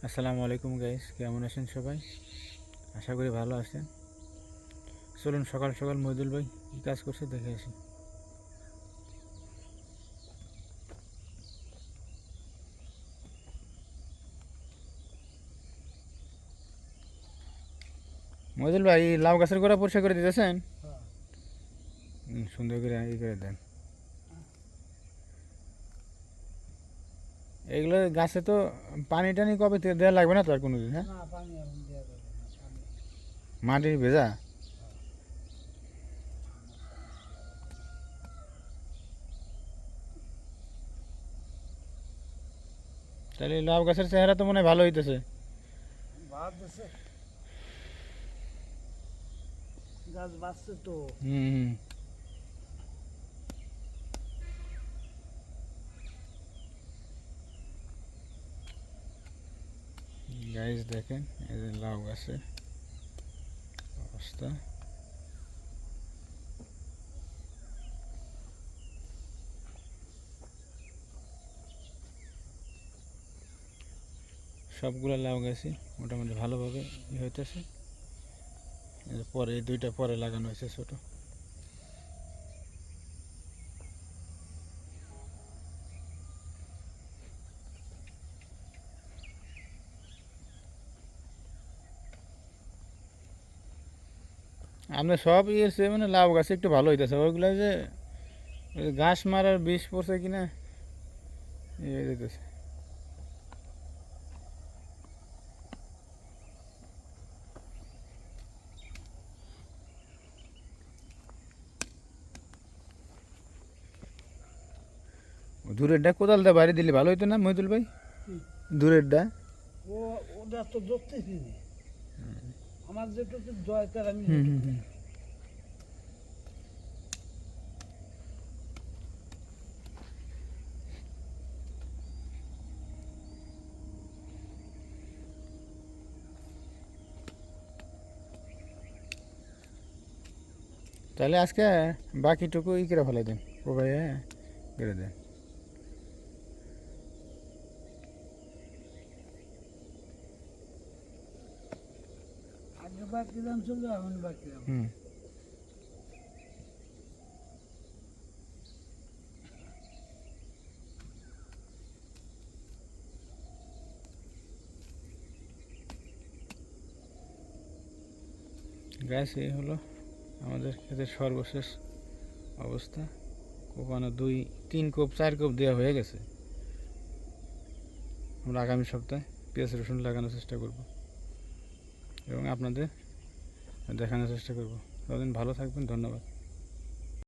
আসসালামু আলাইকুম গাইস, কেমন আছেন সবাই? আশা করি ভালো আছেন। চলুন সকাল সকাল মইদুল ভাই কী কাজ করছে দেখে আসি। মইদুল ভাই লাউ গাছের গোড়া পরিষ্কার করে দিতেছেন? সুন্দর করে করে দেন। এগুলো গাছে তো পানি টানি কবে দেওয়া লাগবে না তো আর কোনো দিন? হ্যাঁ, মাটি ভেজা। তাহলে লাউ গাছের চেহারা তো মনে হয় ভালো হইতেছে। গাছ বাঁচছে তো। হুম। গাইস দেখেন এই যে লাউ গাছের অবস্থা। সবগুলো লাউ গাছই মোটামুটি ভালোভাবে হইতেছে। পরে এই দুইটা পরে লাগানো হয়েছে ছোট। আপনার সব ইয়ের চেয়ে মানে লাউ গাছ একটু ভালো হইতেছে। ওইগুলো যে ওই ঘাস মারার বিষ পড়ছে কিনা ইয়ে যেতেছে। দূরেরটা কোদাল দিয়ে বাড়ি দিলে ভালো হইতো না মহিদুল ভাই? দূরেরটা ও ওটা তো ধরতেছি না। আমার যেটা তো দরকার আমি হুম হুম হুম। তাহলে আজকে বাকিটুকু ই করে ফেলাই দেন, ও ভাই, হ্যাঁ করে দেন। আগে বাকি দাম ছিল, এখন বাকি দাম। হুম। গ্যাস এই হলো আমাদের ক্ষেতের সর্বশেষ অবস্থা। কোপানো 2-3 কোপ 4 কোপ দেওয়া হয়ে গেছে। আমরা আগামী সপ্তাহে পেঁয়াজ রসুন লাগানোর চেষ্টা করব এবং আপনাদের দেখানোর চেষ্টা করব। ততদিন ভালো থাকবেন, ধন্যবাদ।